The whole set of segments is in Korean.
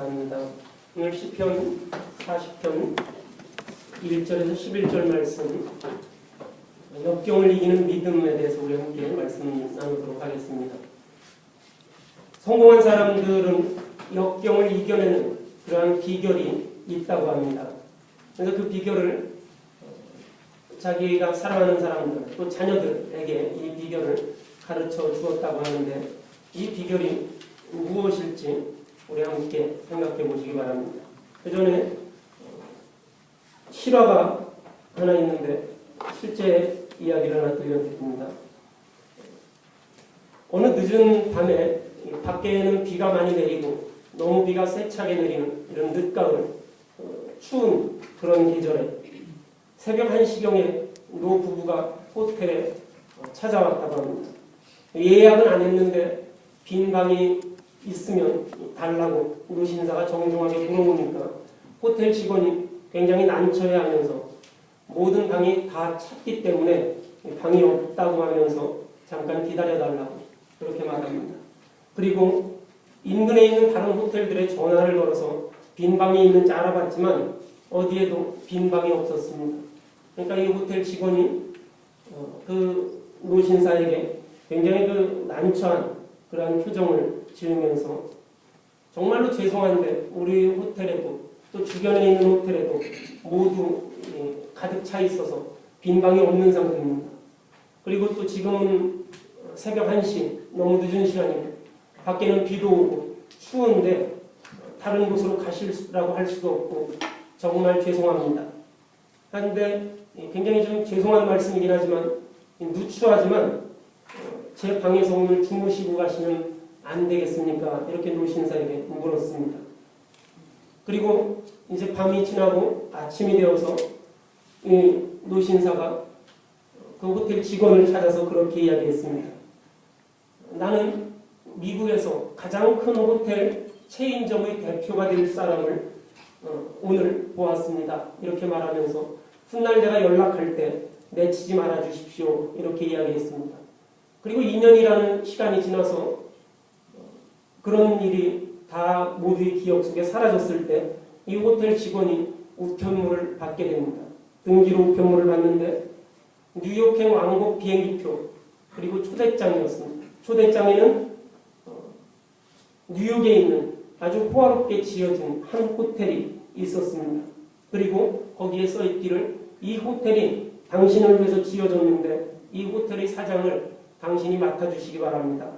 감사합니다. 오늘 시편 40편 1절에서 11절 말씀, 역경을 이기는 믿음에 대해서 우리 함께 말씀 나누도록 하겠습니다. 성공한 사람들은 역경을 이겨내는 그러한 비결이 있다고 합니다. 그래서 그 비결을 자기가 사랑하는 사람들 또 자녀들에게 이 비결을 가르쳐 주었다고 하는데, 이 비결이 무엇일지 우리 함께 생각해 보시기 바랍니다. 그 전에 실화가 하나 있는데 실제 이야기를 하나 들려드립니다. 어느 늦은 밤에 밖에는 비가 많이 내리고 너무 비가 세차게 내리는 이런 늦가을 추운 그런 계절에 새벽 1시경에 노 부부가 호텔에 찾아왔다고 합니다. 예약은 안 했는데 빈 방이 있으면 달라고 노 신사가 정중하게 물어보니까 호텔 직원이 굉장히 난처해하면서 모든 방이 다 찼기 때문에 방이 없다고 하면서 잠깐 기다려달라고 그렇게 말합니다. 그리고 인근에 있는 다른 호텔들에 전화를 걸어서 빈 방이 있는지 알아봤지만 어디에도 빈 방이 없었습니다. 그러니까 이 호텔 직원이 그 노신사에게 굉장히 그 난처한 그러한 표정을 지으면서 정말로 죄송한데 우리 호텔에도 또 주변에 있는 호텔에도 모두 가득 차 있어서 빈 방이 없는 상태입니다. 그리고 또 지금은 새벽 1시 너무 늦은 시간이고 밖에는 비도 오고 추운데 다른 곳으로 가시라고 할 수도 없고 정말 죄송합니다. 그런데 굉장히 좀 죄송한 말씀이긴 하지만 누추하지만 제 방에서 오늘 주무시고 가시면 안 되겠습니까? 이렇게 노신사에게 물었습니다. 그리고 이제 밤이 지나고 아침이 되어서 이 노신사가 그 호텔 직원을 찾아서 그렇게 이야기했습니다. 나는 미국에서 가장 큰 호텔 체인점의 대표가 될 사람을 오늘 보았습니다. 이렇게 말하면서 훗날 내가 연락할 때 내치지 말아 주십시오. 이렇게 이야기했습니다. 그리고 2년이라는 시간이 지나서 그런 일이 다 모두의 기억 속에 사라졌을 때 이 호텔 직원이 우편물을 받게 됩니다. 등기로 우편물을 받는데 뉴욕행 왕복 비행기표 그리고 초대장이었습니다. 초대장에는 뉴욕에 있는 아주 호화롭게 지어진 한 호텔이 있었습니다. 그리고 거기에 써있기를 이 호텔이 당신을 위해서 지어졌는데 이 호텔의 사장을 당신이 맡아주시기 바랍니다.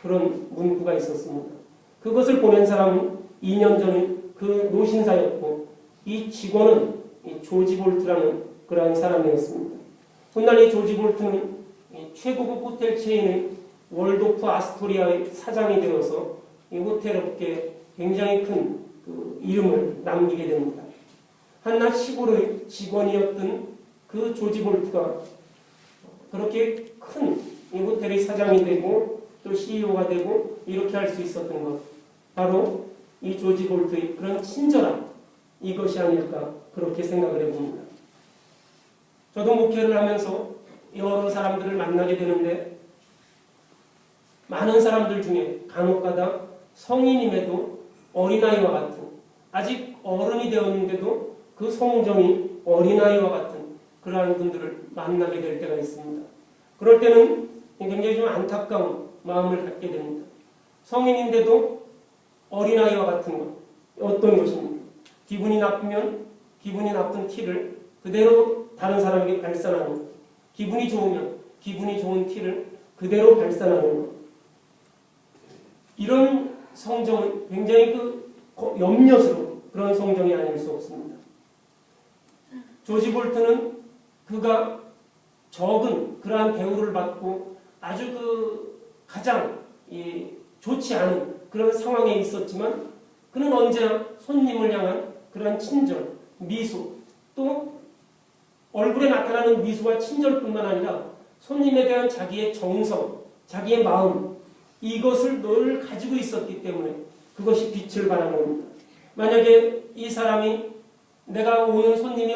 그런 문구가 있었습니다. 그것을 보낸 사람은 2년 전에 그 노신사였고 이 직원은 이 조지 볼트라는 그러한 사람이었습니다. 훗날 이 조지 볼트는 최고급 호텔 체인의 월도프 아스토리아의 사장이 되어서 이 호텔 업계에 굉장히 큰 그 이름을 남기게 됩니다. 한낱 시골의 직원이었던 그 조지 볼트가 그렇게 큰 이 호텔의 사장이 되고 또 CEO가 되고 이렇게 할 수 있었던 것, 바로 이 조지 볼트의 그런 친절함, 이것이 아닐까 그렇게 생각을 해봅니다. 저도 목회를 하면서 여러 사람들을 만나게 되는데 많은 사람들 중에 간혹가다 성인임에도 어린아이와 같은, 아직 어른이 되었는데도 그 성정이 어린아이와 같은 그러한 분들을 만나게 될 때가 있습니다. 그럴 때는 굉장히 좀 안타까운 마음을 갖게 됩니다. 성인인데도 어린아이와 같은 것, 어떤 것입니까? 기분이 나쁘면 기분이 나쁜 티를 그대로 다른 사람에게 발산하는 것, 기분이 좋으면 기분이 좋은 티를 그대로 발산하는 것, 이런 성정은 굉장히 그 염려스러운 그런 성정이 아닐 수 없습니다. 조지 볼트는 그가 적은 그러한 대우를 받고 아주 그 가장 좋지 않은 그런 상황에 있었지만 그는 언제나 손님을 향한 그러한 친절, 미소, 또 얼굴에 나타나는 미소와 친절뿐만 아니라 손님에 대한 자기의 정성, 자기의 마음, 이것을 늘 가지고 있었기 때문에 그것이 빛을 발한 겁니다. 만약에 이 사람이 내가 오는 손님이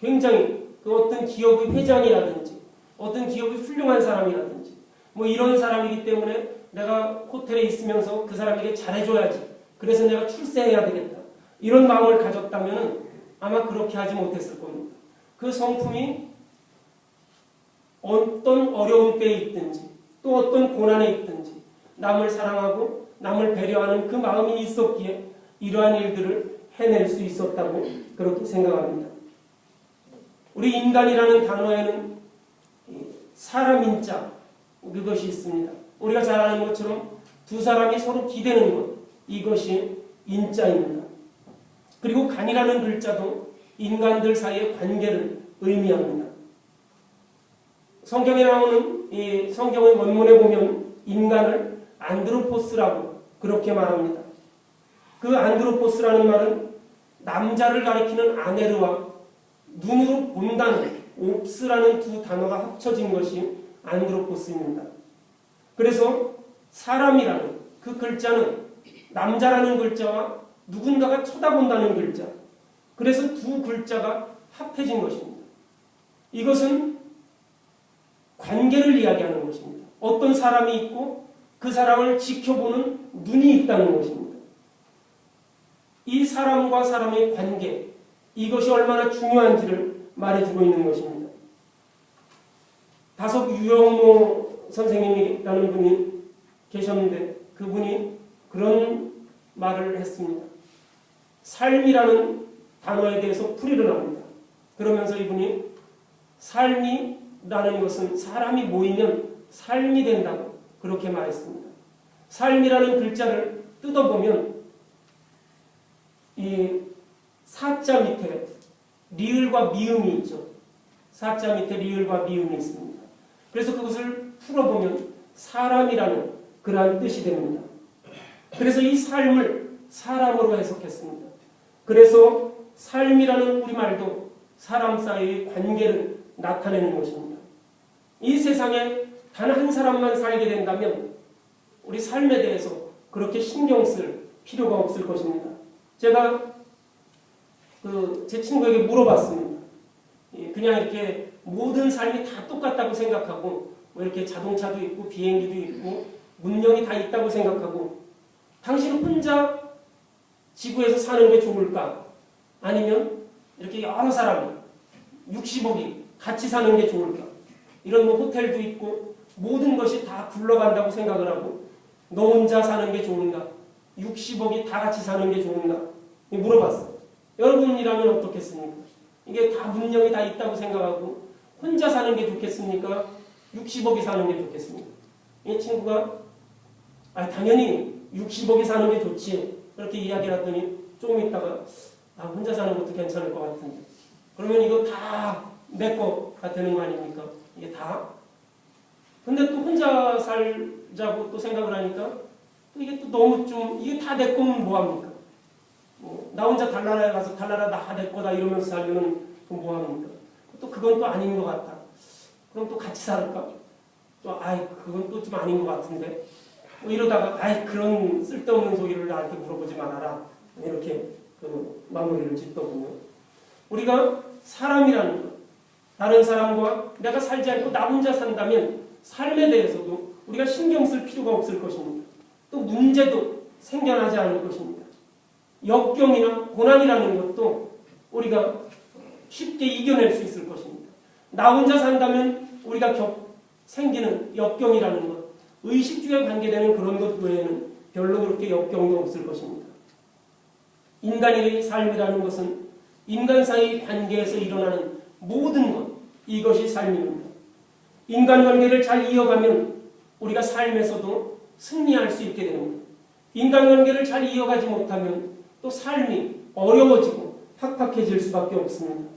굉장히 그 어떤 기업의 회장이라든지 어떤 기업의 훌륭한 사람이라든지 뭐 이런 사람이기 때문에 내가 호텔에 있으면서 그 사람에게 잘해줘야지 그래서 내가 출세해야 되겠다. 이런 마음을 가졌다면 아마 그렇게 하지 못했을 겁니다. 그 성품이 어떤 어려운 때에 있든지 또 어떤 고난에 있든지 남을 사랑하고 남을 배려하는 그 마음이 있었기에 이러한 일들을 해낼 수 있었다고 그렇게 생각합니다. 우리 인간이라는 단어에는 사람인자 그것이 있습니다. 우리가 잘 아는 것처럼 두 사람이 서로 기대는 것 이것이 인자입니다. 그리고 간이라는 글자도 인간들 사이의 관계를 의미합니다. 성경에 나오는 이 성경의 원문에 보면 인간을 안드로포스라고 그렇게 말합니다. 그 안드로포스라는 말은 남자를 가리키는 아네르와 눈으로 본다는 옵스라는 두 단어가 합쳐진 것이 안드로포스입니다. 그래서 사람이라는 그 글자는 남자라는 글자와 누군가가 쳐다본다는 글자, 그래서 두 글자가 합해진 것입니다. 이것은 관계를 이야기하는 것입니다. 어떤 사람이 있고 그 사람을 지켜보는 눈이 있다는 것입니다. 이 사람과 사람의 관계, 이것이 얼마나 중요한지를 말해주고 있는 것입니다. 다섯 유영모 선생님이라는 분이 계셨는데 그분이 그런 말을 했습니다. 삶이라는 단어에 대해서 풀이를 합니다. 그러면서 이분이 삶이라는 것은 사람이 모이면 삶이 된다고 그렇게 말했습니다. 삶이라는 글자를 뜯어보면 이 사자 밑에 리을과 미음이 있죠. 사자 밑에 리을과 미음이 있습니다. 그래서 그것을 풀어보면 사람이라는 그러한 뜻이 됩니다. 그래서 이 삶을 사람으로 해석했습니다. 그래서 삶이라는 우리말도 사람 사이의 관계를 나타내는 것입니다. 이 세상에 단 한 사람만 살게 된다면 우리 삶에 대해서 그렇게 신경 쓸 필요가 없을 것입니다. 제가 제 친구에게 물어봤습니다. 그냥 이렇게 모든 삶이 다 똑같다고 생각하고 뭐 이렇게 자동차도 있고 비행기도 있고 문명이 다 있다고 생각하고 당신은 혼자 지구에서 사는 게 좋을까? 아니면 이렇게 여러 사람 60억이 같이 사는 게 좋을까? 이런 뭐 호텔도 있고 모든 것이 다 굴러간다고 생각을 하고 너 혼자 사는 게 좋은가? 60억이 다 같이 사는 게 좋은가? 물어봤어요. 여러분이라면 어떻겠습니까? 이게 다 문명이 다 있다고 생각하고 혼자 사는 게 좋겠습니까? 60억이 사는 게 좋겠습니까? 이 친구가 당연히 60억이 사는 게 좋지 그렇게 이야기를 하더니 조금 있다가 혼자 사는 것도 괜찮을 것 같은데 그러면 이거 다 내 거가 되는 거 아닙니까? 이게 다? 근데 또 혼자 살자고 또 생각을 하니까 또 이게 또 너무 좀 이게 다 내 거면 뭐합니까? 나 혼자 달나라에 가서 달나라 다 내 거다 이러면서 살면 또 뭐합니까? 또 그건 또 아닌 것 같다. 그럼 또 같이 살까? 또 그건 또 좀 아닌 것 같은데 이러다가 그런 쓸데없는 소리를 나한테 물어보지 말아라 이렇게 마무리를 짓더군요. 우리가 사람이라는 것, 다른 사람과 내가 살지 않고 나 혼자 산다면 삶에 대해서도 우리가 신경 쓸 필요가 없을 것입니다. 또 문제도 생겨나지 않을 것입니다. 역경이나 고난이라는 것도 우리가 쉽게 이겨낼 수 있을 것입니다. 나 혼자 산다면 우리가 생기는 역경이라는 것, 의식주에 관계되는 그런 것 외에는 별로 그렇게 역경도 없을 것입니다. 인간의 삶이라는 것은 인간 사이 관계에서 일어나는 모든 것, 이것이 삶입니다. 인간관계를 잘 이어가면 우리가 삶에서도 승리할 수 있게 됩니다. 인간관계를 잘 이어가지 못하면 또 삶이 어려워지고 팍팍해질 수밖에 없습니다.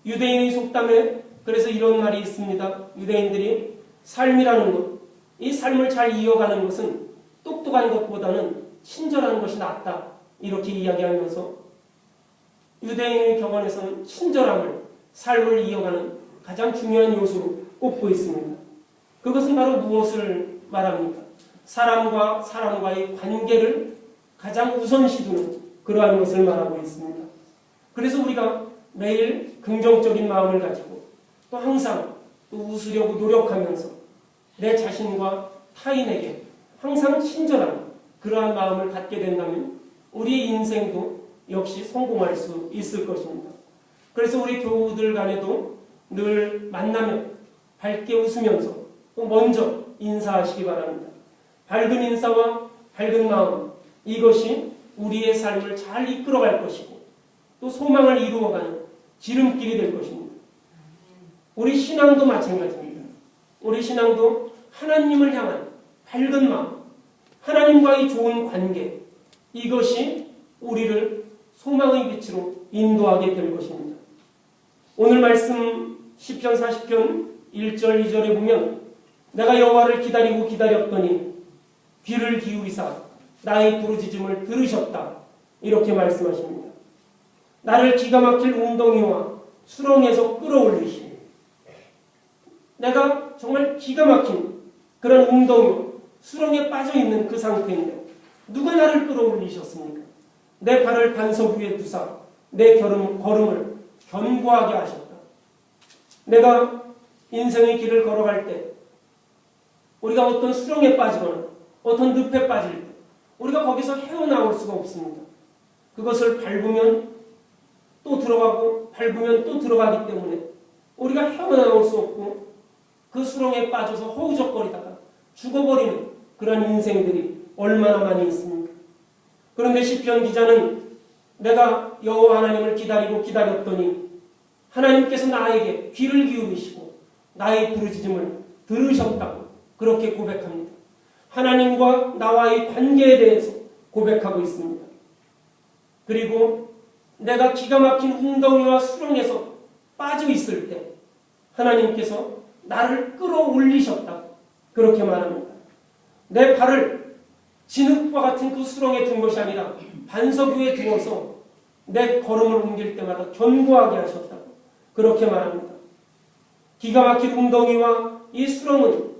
유대인의 속담에 그래서 이런 말이 있습니다. 유대인들이 삶이라는 것, 이 삶을 잘 이어가는 것은 똑똑한 것보다는 친절한 것이 낫다. 이렇게 이야기하면서 유대인의 격언에서는 친절함을 삶을 이어가는 가장 중요한 요소로 꼽고 있습니다. 그것은 바로 무엇을 말합니까? 사람과 사람과의 관계를 가장 우선시 두는 그러한 것을 말하고 있습니다. 그래서 우리가 매일 긍정적인 마음을 가지고 또 항상 또 웃으려고 노력하면서 내 자신과 타인에게 항상 친절한 그러한 마음을 갖게 된다면 우리의 인생도 역시 성공할 수 있을 것입니다. 그래서 우리 교우들 간에도 늘 만나면 밝게 웃으면서 또 먼저 인사하시기 바랍니다. 밝은 인사와 밝은 마음, 이것이 우리의 삶을 잘 이끌어갈 것이고 또 소망을 이루어가는 지름길이 될 것입니다. 우리 신앙도 마찬가지입니다. 우리 신앙도 하나님을 향한 밝은 마음, 하나님과의 좋은 관계, 이것이 우리를 소망의 빛으로 인도하게 될 것입니다. 오늘 말씀 시편 40편 1절 2절에 보면 내가 여호와를 기다리고 기다렸더니 귀를 기울이사 나의 부르짖음을 들으셨다, 이렇게 말씀하십니다. 나를 기가 막힐 웅덩이와 수렁에서 끌어올리시니, 내가 정말 기가 막힌 그런 웅덩이와 수렁에 빠져있는 그 상태인데 누가 나를 끌어올리셨습니까? 내 발을 반석 위에 두사 내 걸음을 견고하게 하셨다. 내가 인생의 길을 걸어갈 때 우리가 어떤 수렁에 빠지거나 어떤 늪에 빠질 때 우리가 거기서 헤어나올 수가 없습니다. 그것을 밟으면 또 들어가고 밟으면 또 들어가기 때문에 우리가 헤어나올 수 없고 그 수렁에 빠져서 허우적거리다가 죽어버리는 그런 인생들이 얼마나 많이 있습니까? 그런데 시편 기자는 내가 여호와 하나님을 기다리고 기다렸더니 하나님께서 나에게 귀를 기울이시고 나의 부르짖음을 들으셨다고 그렇게 고백합니다. 하나님과 나와의 관계에 대해서 고백하고 있습니다. 그리고 내가 기가 막힌 웅덩이와 수렁에서 빠져 있을 때 하나님께서 나를 끌어올리셨다고 그렇게 말합니다. 내 발을 진흙과 같은 그 수렁에 둔 것이 아니라 반석 위에 두어서 내 걸음을 옮길 때마다 견고하게 하셨다고 그렇게 말합니다. 기가 막힌 웅덩이와 이 수렁은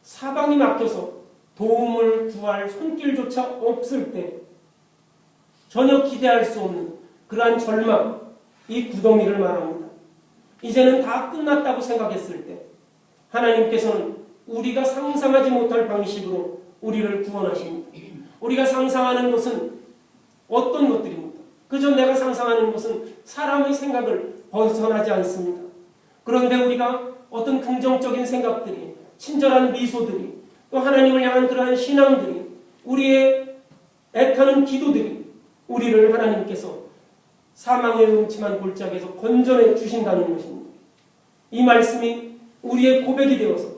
사방이 막혀서 도움을 구할 손길조차 없을 때 전혀 기대할 수 없는 그러한 절망, 이 구덩이를 말합니다. 이제는 다 끝났다고 생각했을 때 하나님께서는 우리가 상상하지 못할 방식으로 우리를 구원하십니다. 우리가 상상하는 것은 어떤 것들입니까? 그저 내가 상상하는 것은 사람의 생각을 벗어나지 않습니다. 그런데 우리가 어떤 긍정적인 생각들이, 친절한 미소들이, 또 하나님을 향한 그러한 신앙들이, 우리의 애타는 기도들이 우리를 하나님께서 사망의 음침한 골짜기에서 건져내 주신다는 것입니다. 이 말씀이 우리의 고백이 되어서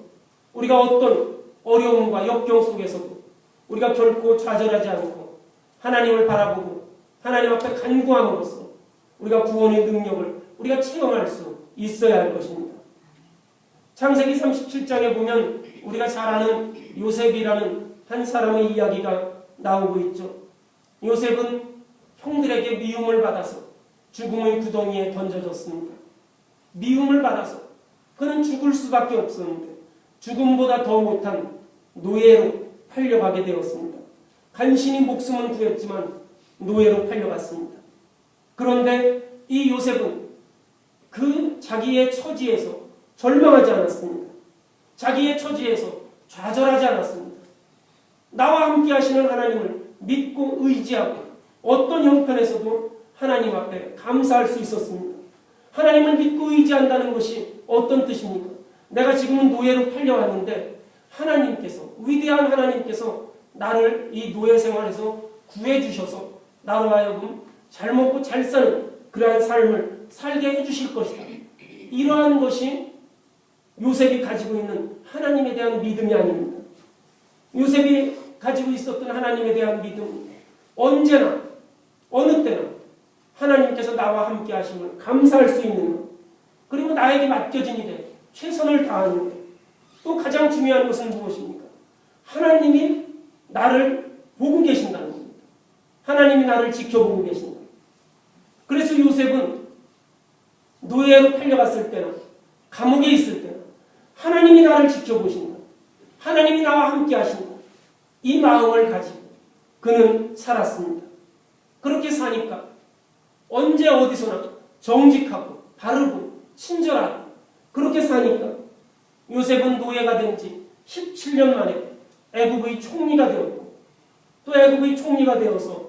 우리가 어떤 어려움과 역경 속에서도 우리가 결코 좌절하지 않고 하나님을 바라보고 하나님 앞에 간구함으로써 우리가 구원의 능력을 우리가 체험할 수 있어야 할 것입니다. 창세기 37장에 보면 우리가 잘 아는 요셉이라는 한 사람의 이야기가 나오고 있죠. 요셉은 형들에게 미움을 받아서 죽음의 구덩이에 던져졌습니다. 미움을 받아서 그는 죽을 수밖에 없었는데 죽음보다 더 못한 노예로 팔려가게 되었습니다. 간신히 목숨은 구했지만 노예로 팔려갔습니다. 그런데 이 요셉은 그 자기의 처지에서 절망하지 않았습니다. 자기의 처지에서 좌절하지 않았습니다. 나와 함께 하시는 하나님을 믿고 의지하고 어떤 형편에서도 하나님 앞에 감사할 수 있었습니다. 하나님을 믿고 의지한다는 것이 어떤 뜻입니까? 내가 지금은 노예로 팔려왔는데 하나님께서, 위대한 하나님께서 나를 이 노예 생활에서 구해주셔서 나로 하여금 잘 먹고 잘 사는 그러한 삶을 살게 해주실 것이다. 이러한 것이 요셉이 가지고 있는 하나님에 대한 믿음이 아닙니다. 요셉이 가지고 있었던 하나님에 대한 믿음, 언제나 어느 때나 하나님께서 나와 함께 하심을 감사할 수 있는 것, 그리고 나에게 맡겨진 일에 최선을 다하는 것, 또 가장 중요한 것은 무엇입니까? 하나님이 나를 보고 계신다는 겁니다. 하나님이 나를 지켜보고 계신다. 그래서 요셉은 노예로 팔려갔을 때나 감옥에 있을 때나 하나님이 나를 지켜보신다. 하나님이 나와 함께 하신다. 이 마음을 가지고 그는 살았습니다. 그렇게 사니까 언제 어디서나 정직하고 바르고 친절하고 그렇게 사니까 요셉은 노예가 된 지 17년 만에 애국의 총리가 되었고 또 애국의 총리가 되어서